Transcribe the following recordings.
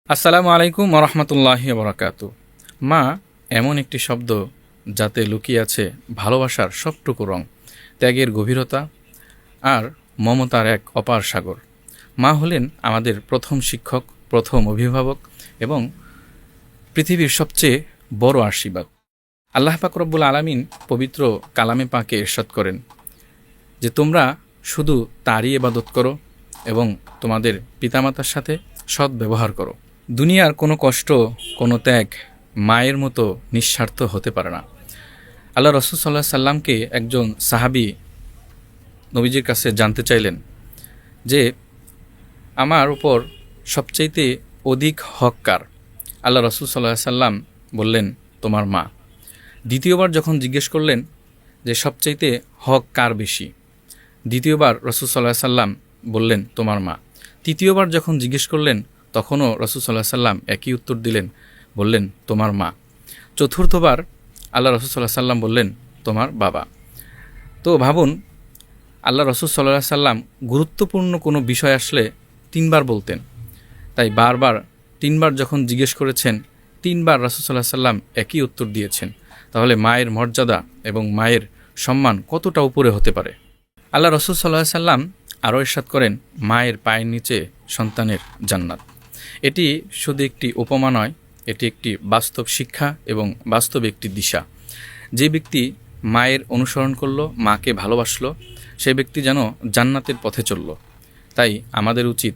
আসসালামু আলাইকুম ওরহমতুল্লাহি বরাকাতু। মা এমন একটি শব্দ যাতে লুকিয়ে আছে ভালোবাসার সবটুকু রং, ত্যাগের গভীরতা আর মমতার এক অপার সাগর। মা হলেন আমাদের প্রথম শিক্ষক, প্রথম অভিভাবক এবং পৃথিবীর সবচেয়ে বড় আশীর্বাদ। আল্লাহ পাক রব্বুল আলামিন পবিত্র কালামে পাকে ইরশাদ করেন যে তোমরা শুধু তারই ইবাদত করো এবং তোমাদের পিতামাতার সাথে সৎ ব্যবহার করো। দুনিয়ার কোনো কষ্ট, কোনো ত্যাগ মায়ের মতো নিঃস্বার্থ হতে পারে না। আল্লাহ রাসূল সাল্লাল্লাহু আলাইহি সাল্লামকে একজন সাহাবী নবীজির কাছে জানতে চাইলেন যে আমার উপর সবচাইতে অধিক হক কার? আল্লাহ রাসূল সাল্লাল্লাহু আলাইহি সাল্লাম বললেন, তোমার মা। দ্বিতীয়বার যখন জিজ্ঞেস করলেন যে সবচাইতে হক কার বেশি, দ্বিতীয়বার রাসূল সাল্লাল্লাহু আলাইহি সাল্লাম বললেন, তোমার মা। তৃতীয়বার যখন জিজ্ঞেস করলেন তখনও রাসূল সাল্লাল্লাহু আলাইহি সাল্লাম একই উত্তর দিলেন, বললেন, তোমার মা। চতুর্থবার আল্লাহ রাসূল সাল্লাল্লাহু আলাইহি সাল্লাম বললেন, তোমার বাবা। তো ভাবুন, আল্লাহ রাসূল সাল্লাল্লাহু আলাইহি সাল্লাম গুরুত্বপূর্ণ কোনো বিষয় আসলে তিনবার বলতেন। তাই বারবার তিনবার যখন জিজ্ঞেস করেছেন, তিনবার রাসূল সাল্লাল্লাহু আলাইহি সাল্লাম একই উত্তর দিয়েছেন। তাহলে মায়ের মর্যাদা এবং মায়ের সম্মান কতটা উপরে হতে পারে। আল্লাহ রাসূল সাল্লাল্লাহু আলাইহি সাল্লাম আরও ইরশাদ করেন, মায়ের পায়ের নিচে সন্তানের জান্নাত। এটি শুধু একটি উপমা নয়, এটি একটি বাস্তব শিক্ষা এবং বাস্তব একটি দিশা। যে ব্যক্তি মায়ের অনুসরণ করলো, মাকে ভালোবাসলো, সেই ব্যক্তি যেন জান্নাতের পথে চলল। তাই আমাদের উচিত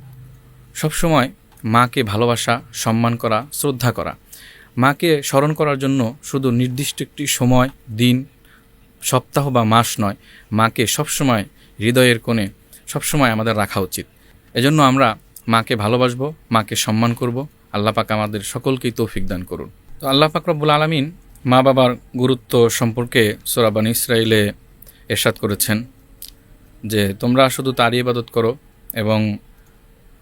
সবসময় মাকে ভালোবাসা, সম্মান করা, শ্রদ্ধা করা। মাকে স্মরণ করার জন্য শুধু নির্দিষ্ট একটি সময়, দিন, সপ্তাহ বা মাস নয়, মাকে সবসময় হৃদয়ের কোণে সবসময় আমাদের রাখা উচিত। এজন্য আমরা মাকে ভালোবাসবো, মাকে সম্মান করব। আল্লাহ পাক আমাদের সকলকেই তৌফিক দান করুন। তো আল্লাহ পাক রব্বুল আলামিন মা বাবার গুরুত্ব সম্পর্কে সূরা বনী ইসরাঈলে ইরশাদ করেছেন যে তোমরা শুধু তারই ইবাদত করো এবং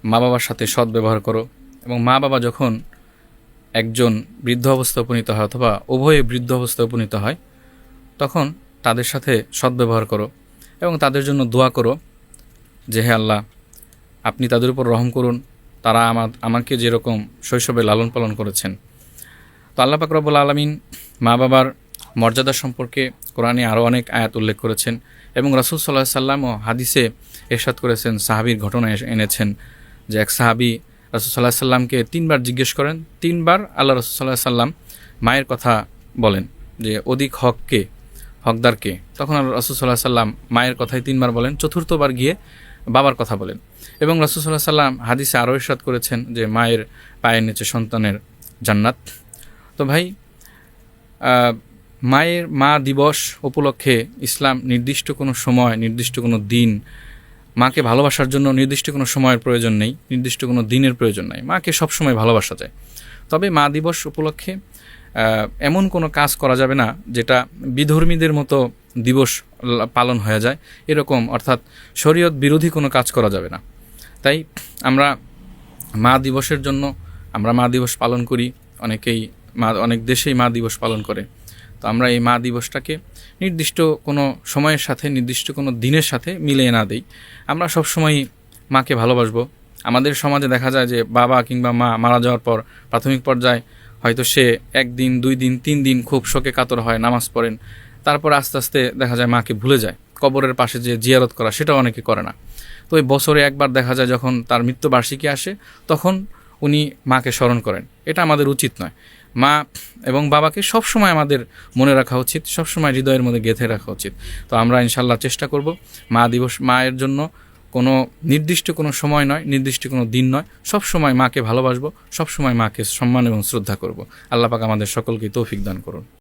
মা বাবার সাথে সৎ ব্যবহার করো। এবং মা বাবা যখন একজন বৃদ্ধ অবস্থায় উপনীত হয় অথবা উভয়ে বৃদ্ধ অবস্থায় উপনীত হয়, তখন তাদের সাথে সৎ ব্যবহার করো এবং তাদের জন্য দোয়া করো যে হে আল্লাহ, আপনি তাদের উপর রহম করুন, তারা আমাকে যেরকম শৈশবে লালন পালন করেছেন। তো আল্লাহ পাক রব্বুল আলামিন মা বাবার মর্যাদা সম্পর্কে কোরআনে আরও অনেক আয়াত উল্লেখ করেছেন এবং রাসূল সাল্লাল্লাহু আলাইহি সাল্লামও হাদিসে ইরশাদ করেছেন, সাহাবীর ঘটনা এনেছেন যে এক সাহাবী রাসূল সাল্লাল্লাহু আলাইহি সাল্লামকে তিনবার জিজ্ঞেস করেন। তিনবার আল্লাহ রাসূল সাল্লাল্লাহু আলাইহি সাল্লাম মায়ের কথা বলেন যে অধিক হকদার কে? তখন আল্লাহ রাসূল সাল্লাল্লাহু আলাইহি সাল্লাম মায়ের কথাই তিনবার বলেন। চতুর্থবার গিয়ে বাবার কথা বলেন এবং রাসূল সাল্লাল্লাহু আলাইহি সাল্লাম হাদিসে আরও ইরশাদ করেছেন যে মায়ের পায়ের নিচে সন্তানের জান্নাত। তো ভাই, মা দিবস উপলক্ষে ইসলাম নির্দিষ্ট কোনো সময়, নির্দিষ্ট কোনো দিন, মাকে ভালোবাসার জন্য নির্দিষ্ট কোনো সময়ের প্রয়োজন নেই, নির্দিষ্ট কোনো দিনের প্রয়োজন নেই। মাকে সবসময় ভালোবাসা যায়। তবে মা দিবস উপলক্ষে এমন কোনো কাজ করা যাবে না যেটা বিধর্মীদের মতো দিবস পালন হয়ে যায়, এরকম অর্থাৎ শরীয়ত বিরোধী কোনো কাজ করা যাবে না। তাই আমরা মা দিবসের জন্য আমরা মা দিবস পালন করি। অনেক দেশেই মা দিবস পালন করে। তো আমরা এই মা দিবসটাকে নির্দিষ্ট কোনো সময়ের সাথে, নির্দিষ্ট কোনো দিনের সাথে মিলিয়ে না দেই। আমরা সবসময়ই মাকে ভালোবাসবো। আমাদের সমাজে দেখা যায় যে বাবা কিংবা মা মারা যাওয়ার পর প্রাথমিক পর্যায়ে হয়তো সে 1 দিন, 2 দিন, 3 দিন খুব শোকে কাতর হয়, নামাজ পড়েন। তারপর আস্তে আস্তে দেখা যায় মাকে ভুলে যায়। কবরের পাশে যে জিয়ারত করা, সেটাও অনেকে করে না। তো ওই বছরে একবার দেখা যায় যখন তার মৃত্যুবার্ষিকী আসে, তখন উনি মাকে স্মরণ করেন। এটা আমাদের উচিত নয়। মা এবং বাবাকে সবসময় আমাদের মনে রাখা উচিত, সবসময় হৃদয়ের মধ্যে গেঁথে রাখা উচিত। তো আমরা ইনশাল্লাহ চেষ্টা করব মা দিবস, মায়ের জন্য কোনো নির্দিষ্ট কোনো সময় নয়, নির্দিষ্ট কোনো দিন নয়, সবসময় মাকে ভালোবাসবো, সবসময় মাকে সম্মান এবং শ্রদ্ধা করব। আল্লাহ পাক আমাদের সকলকে তৌফিক দান করুন।